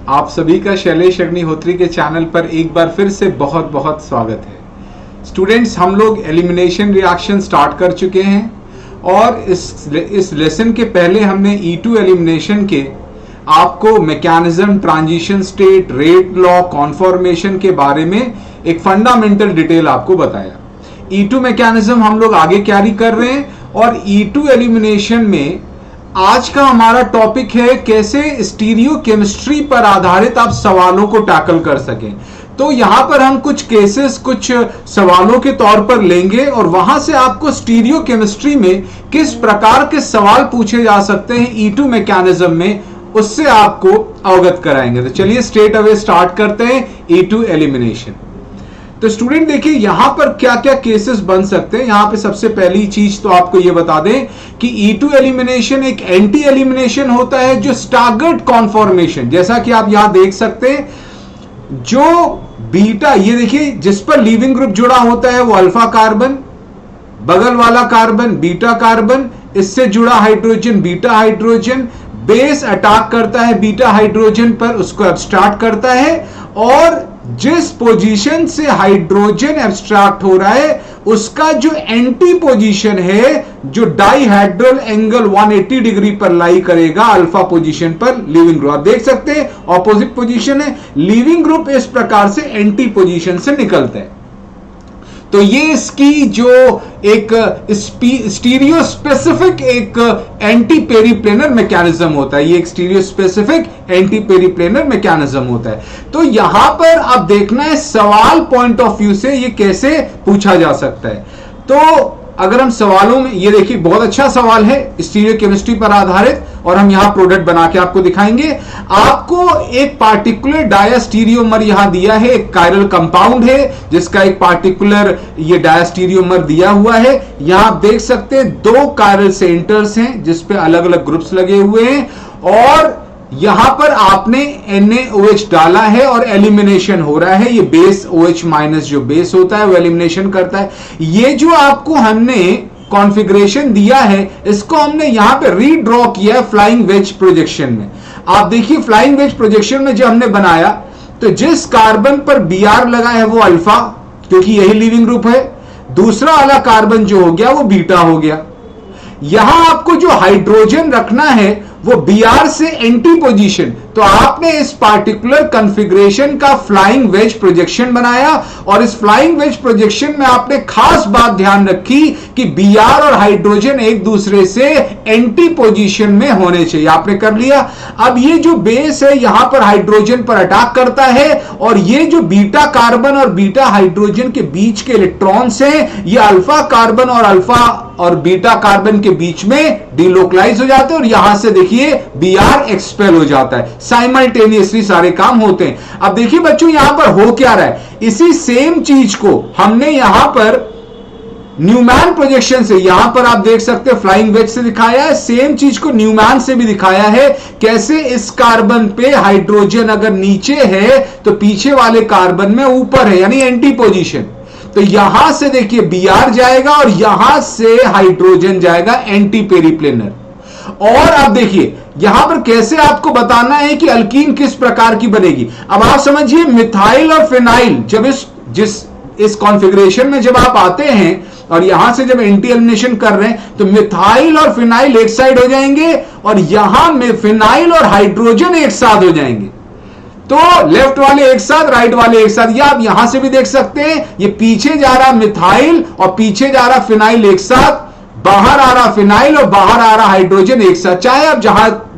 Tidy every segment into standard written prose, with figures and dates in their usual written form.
आप सभी का शैलेश अग्निहोत्री के चैनल पर एक बार फिर से बहुत बहुत स्वागत है। स्टूडेंट्स, हम लोग एलिमिनेशन रिएक्शन स्टार्ट कर चुके हैं और इस लेसन के पहले हमने E2 एलिमिनेशन के आपको mechanism, transition state, rate law, conformation के बारे में एक फंडामेंटल डिटेल आपको बताया। E2 मैकेनिज्म हम लोग आगे कैरी कर रहे हैं और E2 एलिमिनेशन में आज का हमारा टॉपिक है कैसे स्टीरियो केमिस्ट्री पर आधारित आप सवालों को टैकल कर सकें। तो यहां पर हम कुछ केसेस, कुछ सवालों के तौर पर लेंगे और वहां से आपको स्टीरियो केमिस्ट्री में किस प्रकार के सवाल पूछे जा सकते हैं E2 मैकेनिज्म में, उससे आपको अवगत कराएंगे। तो चलिए स्ट्रेट अवे स्टार्ट करते हैं E2 एलिमिनेशन। तो स्टूडेंट देखिए यहां पर क्या क्या केसेस बन सकते हैं। यहां पे सबसे पहली चीज तो आपको यह बता दें कि E2 एलिमिनेशन एक एंटी एलिमिनेशन होता है जो स्टैगर्ड कॉन्फॉर्मेशन, जैसा कि आप यहां देख सकते हैं, जो बीटा, ये देखिए जिस पर लीविंग ग्रुप जुड़ा होता है वो अल्फा कार्बन, बगल वाला कार्बन बीटा कार्बन, इससे जुड़ा hydrogen beta hydrogen, base attack करता है बीटा हाइड्रोजन पर, उसको एब्स्ट्रैक्ट करता है और जिस पोजीशन से हाइड्रोजन एब्स्ट्रैक्ट हो रहा है उसका जो एंटी पोजीशन है, जो डाइहेड्रल एंगल 180 डिग्री पर लाई करेगा अल्फा पोजीशन पर लीविंग ग्रुप। आप देख सकते हैं ऑपोजिट पोजीशन है, लीविंग ग्रुप इस प्रकार से एंटी पोजीशन से निकलता है। तो ये इसकी जो एक स्टीरियो स्पेसिफिक एक एंटी पेरिप्लेनर मैकेनिज्म होता है, ये एक स्टीरियो स्पेसिफिक एंटी पेरिप्लेनर मैकेनिज्म होता है। तो यहां पर अब देखना है सवाल पॉइंट ऑफ व्यू से ये कैसे पूछा जा सकता है। तो अगर हम सवालों में, ये देखिए बहुत अच्छा सवाल है स्टीरियो केमिस्ट्री पर आधारित और हम यहां प्रोडक्ट बना के आपको दिखाएंगे। आपको एक पार्टिकुलर डायास्टीरियोमर यहां दिया है, एक कायरल कंपाउंड है जिसका एक पार्टिकुलर ये डायास्टीरियोमर दिया हुआ है। यहां आप देख सकते हैं दो कायरल सेंटर्स हैं जिस पे अलग अलग ग्रुप्स लगे हुए हैं और यहां पर आपने NaOH डाला है और एलिमिनेशन हो रहा है। ये बेस OH माइनस जो बेस होता है वो एलिमिनेशन करता है। ये जो आपको हमने कॉन्फ़िगरेशन दिया है इसको हमने यहां पे रीड्रॉ किया है फ्लाइंग वेज प्रोजेक्शन में। आप देखिए फ्लाइंग वेज प्रोजेक्शन में जब हमने बनाया तो जिस कार्बन पर Br लगा है वो अल्फा, क्योंकि यही लीविंग ग्रुप है, दूसरा वाला कार्बन जो हो गया वो बीटा हो गया। यहां आपको जो हाइड्रोजन रखना है वो Br से एंटी पोजीशन, तो आपने इस पार्टिकुलर कॉन्फ़िगरेशन का फ्लाइंग वेज प्रोजेक्शन बनाया और इस फ्लाइंग वेज प्रोजेक्शन में आपने खास बात ध्यान रखी कि Br और हाइड्रोजन एक दूसरे से एंटी पोजीशन में होने चाहिए। आपने कर लिया। अब ये जो बेस है यहां पर हाइड्रोजन पर अटैक करता है और ये जो बीटा कार्बन और बीटा हाइड्रोजन के बीच के इलेक्ट्रॉन्स हैं ये अल्फा कार्बन और अल्फा और बीटा कार्बन के बीच में डिलोकलाइज हो जाते हैं और यहां से देखिए Br एक्सपेल हो जाता है। साइमल्टेनियसली सारे काम होते हैं। अब देखिए बच्चों यहां पर हो क्या रहा है, इसी सेम चीज को हमने यहां पर न्यूमैन प्रोजेक्शन से, यहां पर आप देख सकते हैं फ्लाइंग वेज से दिखाया है, सेम चीज को न्यूमैन से भी दिखाया है। कैसे इस कार्बन पे हाइड्रोजन अगर नीचे है तो पीछे वाले कार्बन में ऊपर है, यानी एंटी पोजीशन। तो यहां से देखिए Br जाएगा और यहां से हाइड्रोजन जाएगा एंटी पेरिप्लेनर। और अब देखिए यहां पर कैसे आपको बताना है कि अल्कीन किस प्रकार की बनेगी। अब आप समझिए मिथाइल और फिनाइल जब इस कॉन्फ़िगरेशन में जब आप आते हैं और यहां से जब एंटी एलिमिनेशन कर रहे हैं तो मिथाइल और फिनाइल एक साइड हो जाएंगे और यहां में फिनाइल और हाइड्रोजन एक साथ हो जाएंगे। तो लेफ्ट वाले एक साथ, राइट वाले एक साथ। या आप यहां से भी देख सकते हैं ये पीछे जा रहा मिथाइल और पीछे जा रहा फिनाइल एक साथ, बाहर आ रहा फिनाइल और बाहर आ रहा हाइड्रोजन एक साथ। चाहे आप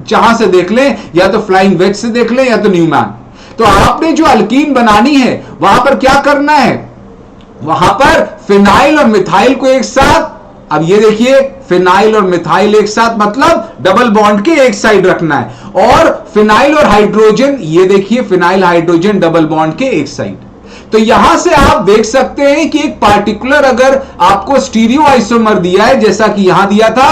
जहां से देख लें, या तो फ्लाइंग वेज से देख लें या तो न्यूमैन। तो आपने जो अल्कीन बनानी है वहां पर क्या करना है, वहां पर फिनाइल और मिथाइल को एक साथ, अब ये देखिए फिनाइल और मिथाइल एक साथ मतलब डबल बॉन्ड के एक साइड रखना है और फिनाइल और हाइड्रोजन, ये देखिए फिनाइल हाइड्रोजन डबल बॉन्ड के एक साइड। तो यहां से आप देख सकते हैं कि एक पार्टिकुलर अगर आपको स्टीरियो आइसोमर दिया है जैसा कि यहां दिया था,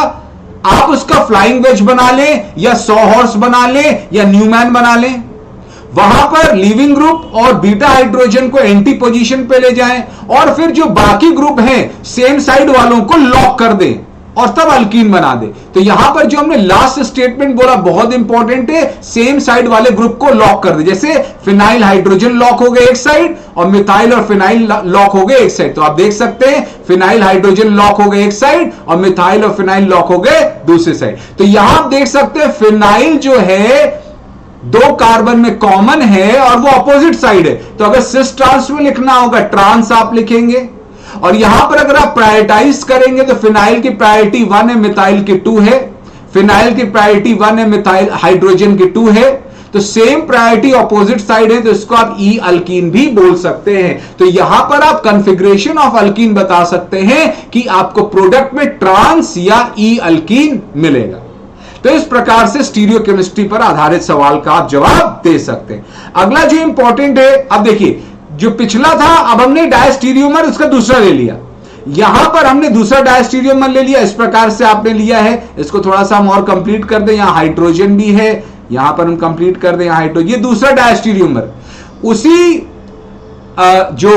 आप उसका फ्लाइंग वेज बना लें या सॉ हॉर्स बना लें या न्यूमैन बना लें। वहां पर लीविंग ग्रुप और बीटा हाइड्रोजन को एंटी पोजीशन पे ले जाएं और फिर जो बाकी ग्रुप हैं सेम साइड वालों को लॉक कर दें और तब अल्कीन बना दे। तो यहां पर जो हमने लास्ट स्टेटमेंट बोला बहुत इंपॉर्टेंट है, सेम साइड वाले ग्रुप को लॉक कर दे। जैसे फिनाइल हाइड्रोजन लॉक हो गए एक साइड और मिथाइल और फिनाइल लॉक हो गए एक साइड। तो आप देख सकते हैं फिनाइल हाइड्रोजन लॉक हो गए एक साइड और मिथाइल और फिनाइल लॉक हो गए दूसरे साइड। तो यहां आप देख सकते हैं फिनाइल जो है 2 कार्बन में कॉमन है और वो अपोजिट साइड है। तो अगर सिस ट्रांस में लिखना होगा ट्रांस आप लिखेंगे, और यहां पर अगर आप प्रायोरिटाइज करेंगे तो फिनाइल की प्रायोरिटी 1 है, मिथाइल की 2 है। फिनाइल की प्रायोरिटी 1 है, मिथाइल हाइड्रोजन की 2 है। तो सेम प्रायोरिटी ऑपोजिट साइड है, तो इसको आप ई अल्कीन भी बोल सकते हैं। तो यहां पर आप कॉन्फ़िगरेशन ऑफ अल्कीन बता सकते हैं कि आपको प्रोडक्ट में ट्रांस या ई अल्कीन मिलेगा। तो इस प्रकार से स्टीरियोकेमिस्ट्री पर आधारित सवाल का आप जवाब दे सकते हैं। अगला जो इंपॉर्टेंट है, अब देखिए जो पिछला था, अब हमने डायस्टीरियोमर उसका दूसरा ले लिया। यहां पर हमने दूसरा डायस्टीरियोमर ले लिया, इस प्रकार से आपने लिया है। इसको थोड़ा सा हम और कंप्लीट कर दें, यहां हाइड्रोजन भी है, यहां पर हम कंप्लीट कर दें, यहां हाइड्रोजन। ये दूसरा डायस्टीरियोमर उसी जो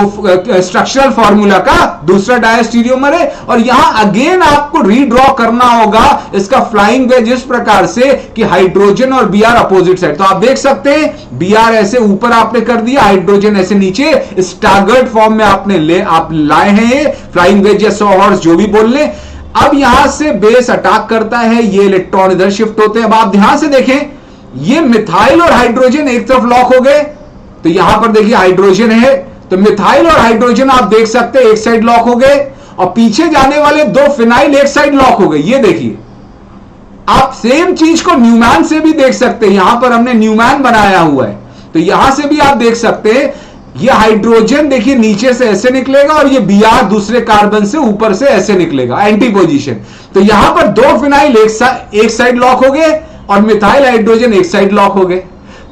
स्ट्रक्चरल फॉर्मूला का दूसरा डायस्टीरियोमर है। और यहां अगेन आपको रीड्रॉ करना होगा इसका फ्लाइंग वेज इस प्रकार से कि हाइड्रोजन और बीआर अपोजिट साइड। तो आप देख सकते हैं बीआर ऐसे ऊपर आपने कर दिया, हाइड्रोजन ऐसे नीचे, स्टैगर्ड फॉर्म में आप लाए हैं फ्लाइंग वेज या सॉ हॉर्स जो भी बोल लें। अब यहां से बेस अटैक करता है, ये इलेक्ट्रॉन इधर शिफ्ट होते हैं। अब आप ध्यान से देखें, ये मिथाइल और हाइड्रोजन एक तरफ लॉक हो गए। तो यहां पर देखिए हाइड्रोजन है, तो मिथाइल और हाइड्रोजन आप देख सकते हैं एक साइड लॉक हो गए, और पीछे जाने वाले 2 फिनाइल एक साइड लॉक हो गए। ये देखिए, आप सेम चीज को न्यूमैन से भी देख सकते हैं। यहां पर हमने न्यूमैन बनाया हुआ है, तो यहां से भी आप देख सकते हैं ये हाइड्रोजन देखिए नीचे से ऐसे निकलेगा और ये बीआर दूसरे कार्बन से ऊपर से ऐसे निकलेगा, एंटी पोजीशन। तो यहां पर 2 फिनाइल एक साइड लॉक हो गए और मिथाइल हाइड्रोजन एक साइड लॉक हो गए।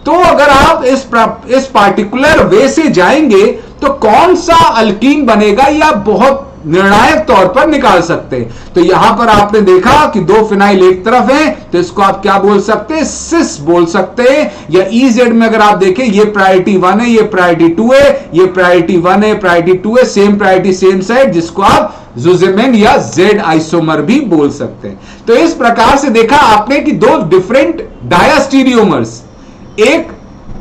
तो अगर आप इस पार्टिकुलर वे से जाएंगे तो कौन सा अल्कीन बनेगा या बहुत निर्णायक तौर पर निकाल सकते हैं। तो यहां पर आपने देखा कि 2 फिनाइल एक तरफ हैं, तो इसको आप क्या बोल सकते हैं, सिस बोल सकते हैं। या ईजेड में अगर आप देखें, ये प्रायोरिटी 1 है, ये प्रायोरिटी 2 है, ये प्रायोरिटी 1 है, प्रायोरिटी 2 है, सेम प्रायोरिटी सेम साइड, जिसको आप जुजेमेन या जेड आइसोमर भी बोल सकते हैं। तो इस प्रकार से देखा आपने कि 2 डिफरेंट डायस्टीरियोमर्स, एक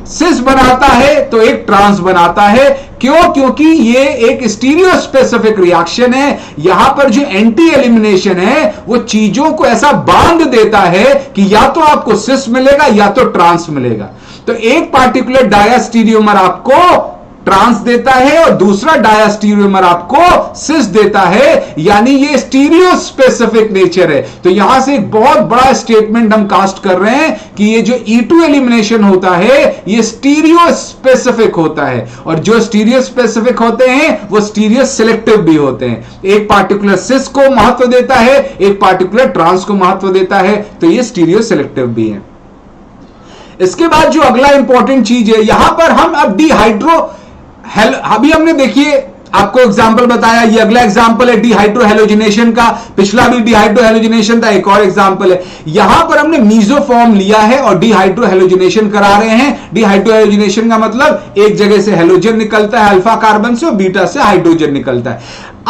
सिस बनाता है तो एक ट्रांस बनाता है। क्यों? क्योंकि ये एक स्टीरियो स्पेसिफिक रिएक्शन है। यहां पर जो एंटी एलिमिनेशन है वो चीजों को ऐसा बांध देता है कि या तो आपको सिस मिलेगा या तो ट्रांस मिलेगा। तो एक पार्टिकुलर डायस्टीरियोमर आपको ट्रांस देता है और दूसरा डायस्टीरियोमर आपको सिस देता है, यानी ये स्टीरियो स्पेसिफिक नेचर है। तो यहां से एक बहुत बड़ा स्टेटमेंट हम कास्ट कर रहे हैं कि ये जो E2 एलिमिनेशन होता है ये स्टीरियो स्पेसिफिक होता है, और जो स्टीरियो स्पेसिफिक होते हैं वो स्टीरियो सिलेक्टिव भी होते हैं। एक पार्टिकुलर सिस को महत्व देता है, एक पार्टिकुलर ट्रांस को महत्व देता है, तो ये स्टीरियो सिलेक्टिव भी है। इसके बाद जो अगला इंपॉर्टेंट चीज है, यहां पर हम अब अभी हमने देखिए आपको एग्जांपल बताया, ये अगला एग्जांपल है डिहाइड्रो हेलोजिनेशन का, पिछला भी डिहाइड्रो हेलोजिनेशन था, एक और एग्जांपल है। यहां पर हमने मीसोफॉर्म लिया है और डिहाइड्रो हेलोजिनेशन करा रहे हैं। डिहाइड्रो हेलोजिनेशन का मतलब एक जगह से हेलोजन निकलता है अल्फा कार्बन से और बीटा से हाइड्रोजन निकलता है।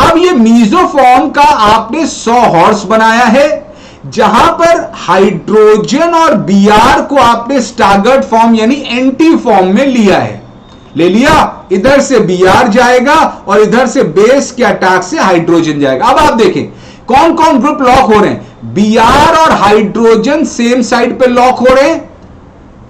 अब ये मीसोफॉर्म का आपने 100 हॉर्स बनाया है, जहां पर हाइड्रोजन और बीआर को आपने स्टैगर्ड फॉर्म यानी एंटी फॉर्म में लिया है। ले लिया, इधर से बीआर जाएगा और इधर से बेस के अटैक से हाइड्रोजन जाएगा। अब आप देखें कौन कौन ग्रुप लॉक हो रहे हैं। बीआर और हाइड्रोजन सेम साइड पे लॉक हो रहे हैं,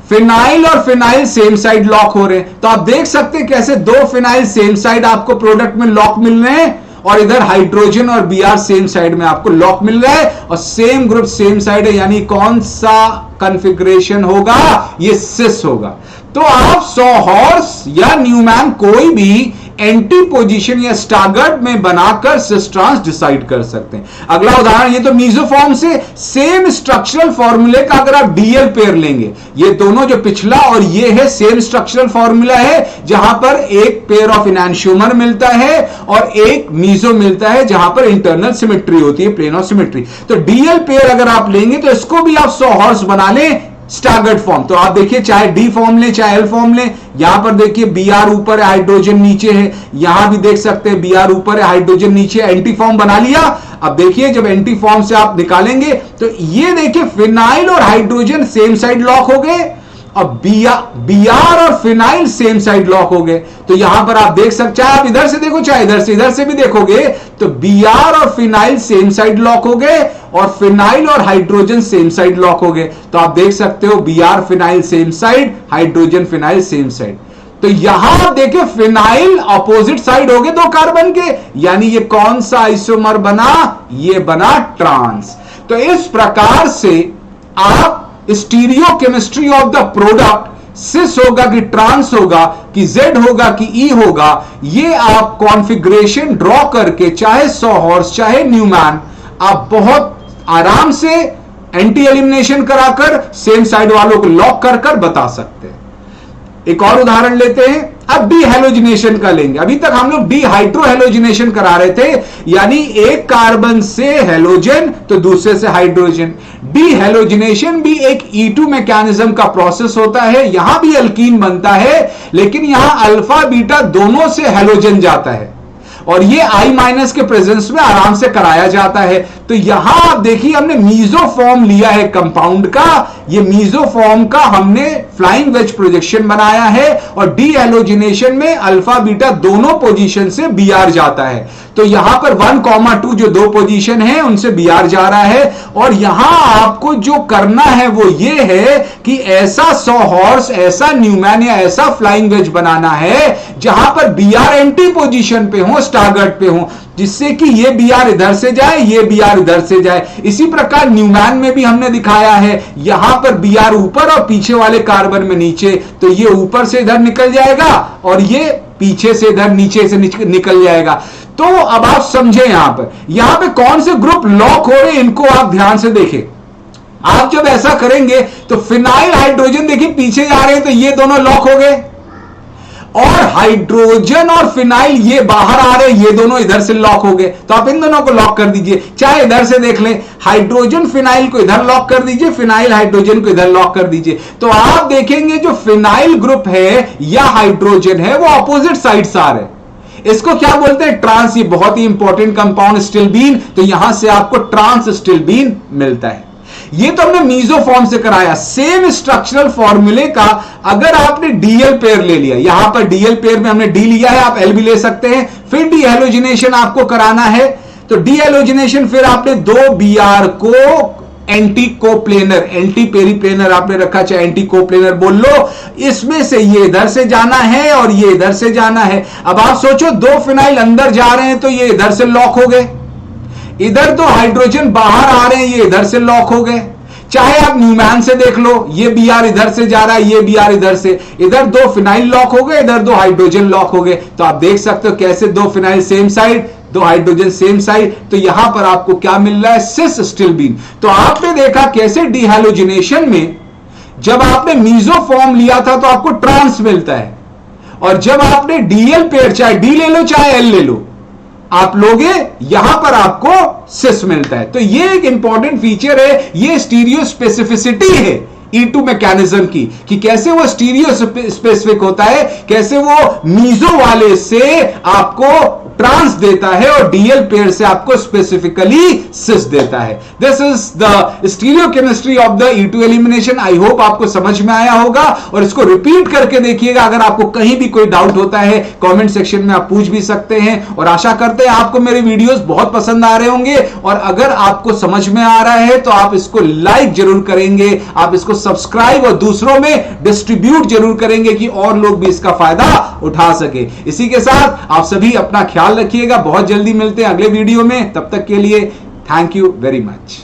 फिनाइल और फिनाइल सेम साइड लॉक हो रहे हैं। तो आप देख सकते हैं कैसे 2 फिनाइल सेम साइड आपको प्रोडक्ट में लॉक मिल रहे हैं, और इधर हाइड्रोजन और बीआर सेम साइड में आपको लॉक मिल रहा है, और सेम ग्रुप सेम साइड है, यानी कौन सा कॉन्फ़िगरेशन होगा, ये सिस होगा। तो आप 100 हॉर्स या न्यूमैन कोई भी एंटी पोजीशन या स्टैगर्ड में बनाकर सिस ट्रांस डिसाइड कर सकते हैं। अगला उदाहरण, ये तो मीसोफॉर्म से सेम स्ट्रक्चरल फॉर्मूले का अगर आप डीएल पेयर लेंगे, ये दोनों जो पिछला और ये है सेम स्ट्रक्चरल फॉर्मूला है, जहां पर एक पेयर ऑफ इनैंशियोमर मिलता है और एक मीसो मिलता है, जहां पर इंटरनल सिमेट्री होती है, प्लेन ऑफ सिमेट्री। तो डीएल पेयर अगर आप लेंगे तो इसको भी आप 100 हॉर्स बना लें, स्टैगर्ड फॉर्म। तो आप देखिए चाहे डी फॉर्म ले चाहे एल फॉर्म ले, यहां पर देखिए Br ऊपर है, हाइड्रोजन नीचे है, यहां भी देख सकते हैं Br ऊपर है, हाइड्रोजन नीचे, एंटी फॉर्म बना लिया। अब देखिए जब एंटी फॉर्म से आप निकालेंगे तो ये देखिए फिनाइल और हाइड्रोजन सेम साइड लॉक हो गए, अब Br और फिनाइल सेम साइड लॉक हो गए। तो यहां पर आप देख सकते, चाहे आप इधर से देखो चाहे इधर से भी देखोगे तो Br और फिनाइल सेम साइड लॉक हो गए और फिनाइल और हाइड्रोजन सेम साइड लॉक हो गए। तो आप देख सकते हो Br phenyl same side, hydrogen phenyl same side. तो यहां आप देखिए फिनाइल अपोजिट साइड हो गए दो कार्बन के, यानी ये कौन सा आइसोमर बना, ये बना ट्रांस। तो इस प्रकार से आप stereochemistry of the product cis होगा कि ट्रांस होगा कि जेड होगा कि ई होगा, ये आप कॉन्फ़िगरेशन ड्रॉ करके चाहे सॉहॉर्स चाहे न्यूमैन आप बहुत आराम से एंटी एलिमिनेशन कराकर सेम साइड वालों को लॉक कर बता सकते हैं। एक और उदाहरण लेते हैं, अब डी हैलोजिनेशन का लेंगे। अभी तक हम लोग डी हाइड्रो हैलोजिनेशन करा रहे थे, यानी एक कार्बन से हैलोजन तो दूसरे से हाइड्रोजन। डी हैलोजिनेशन भी एक E2 मैकेनिज्म का प्रोसेस होता है, यहां भी अल्कीन बनता है, लेकिन यहां अल्फा बीटा दोनों से हैलोजन जाता है और ये I- के प्रेजेंस में आराम से कराया जाता है। तो यहां आप देखिए हमने मीजोफॉर्म लिया है कंपाउंड का, ये मीजोफॉर्म का हमने फ्लाइंग वेज प्रोजेक्शन बनाया है और डी हैलोजिनेशन में अल्फा बीटा दोनों पोजीशन से Br जाता है। तो यहां पर 1, 2 जो दो पोजीशन है उनसे Br जा रहा है और यहां आपको जो करना है वो ये है कि ऐसा सॉहॉर्स, ऐसा न्यूमैन या ऐसा फ्लाइंग वेज बनाना है जहां पर Br एंटी पोजीशन पे हो, स्टागर्ड पे हो, जिससे कि ये Br इधर से जाए, ये Br इधर से जाए। इसी प्रकार न्यूमैन में भी हमने दिखाया है, यहां पर Br ऊपर और पीछे वाले कार्बन में नीचे, तो ये ऊपर से इधर निकल जाएगा और ये पीछे से इधर नीचे से निकल जाएगा। तो अब आप समझे यहां पे कौन से ग्रुप लॉक हो रहे हैं, इनको आप ध्यान से देखें। आप जब ऐसा करेंगे तो फिनाइल हाइड्रोजन देखिए पीछे जा रहे हैं, तो ये दोनों लॉक हो गए, और हाइड्रोजन और फिनाइल ये बाहर आ रहे हैं, ये दोनों इधर से लॉक हो गए। तो आप इन दोनों को लॉक कर दीजिए, चाहे इधर से देख लें, हाइड्रोजन फिनाइल को इधर लॉक कर दीजिए, फिनाइल हाइड्रोजन को इधर लॉक कर दीजिए। तो आप देखेंगे जो फिनाइल ग्रुप है या हाइड्रोजन है वो अपोजिट साइड से आ रहे हैं। इसको क्या बोलते हैं, ट्रांस। ये बहुत ही इंपॉर्टेंट कंपाउंड स्टिल्बीन, तो यहां से आपको ट्रांस स्टिल्बीन मिलता है। ये तो हमने मीजोफॉर्म से कराया। सेम स्ट्रक्चरल फॉर्मूले का अगर आपने डीएल पेयर ले लिया, यहां पर डीएल पेयर में हमने डी लिया है, आप एल भी ले सकते हैं, फिर डी हैलोजिनेशन आपको कराना है, तो डी हैलोजिनेशन फिर आपने दो Br को एंटी कोप्लेनर, एंटी पेरीप्लेनर आपने रखा, चाहे एंटी कोप्लेनर बोल लो, इसमें से ये इधर से जाना है और ये इधर से जाना है। अब आप सोचो दो फिनाइल अंदर जा रहे हैं तो ये इधर से लॉक हो गए, इधर दो हाइड्रोजन बाहर आ रहे हैं, ये इधर से लॉक हो गए। चाहे आप न्यूमैन से देख लो, ये Br इधर से जा रहा है, ये Br इधर से, इधर दो फिनाइल लॉक हो गए, इधर दो हाइड्रोजन लॉक हो गए। तो आप देख सकते हो कैसे दो फिनाइल सेम साइड, दो हाइड्रोजन सेम साइड। तो यहां पर आपको क्या मिल रहा है, सिस स्टिल्बीन। तो आपने देखा कैसे डिहैलोजिनेशन में जब आपने मीजोफॉर्म लिया था तो आपको ट्रांस मिलता है, और जब आपने डीएल पेयर, चाहे डी ले लो चाहे एल ले लो, आप लोगे यहां पर आपको सिस मिलता है। तो ये एक इंपॉर्टेंट फीचर है, ये स्टीरियो स्पेसिफिसिटी है E2 मैकेनिज्म की, कि कैसे वो स्टीरियो स्पेसिफिक होता है, कैसे वो मीजो वाले से आपको ट्रांस देता है और डीएल पेयर से आपको स्पेसिफिकली सिस देता है। This is the stereo chemistry of the E2 elimination. I hope आपको समझ में आया होगा, और इसको रिपीट करके देखिएगा। अगर आपको कहीं भी कोई डाउट होता है कमेंट सेक्शन में आप पूछ भी सकते हैं, और आशा करते हैं आपको मेरे वीडियोस बहुत पसंद आ रहे होंगे। और अगर आपको समझ में आ रहा है तो आप इसको लाइक जरूर करेंगे, आप इसको सब्सक्राइब और दूसरों में डिस्ट्रीब्यूट जरूर करेंगे कि और लोग भी इसका फायदा उठा सके। इसी के साथ आप सभी अपना ख्याल रखिएगा, बहुत जल्दी मिलते हैं अगले वीडियो में, तब तक के लिए थैंक यू वेरी मच।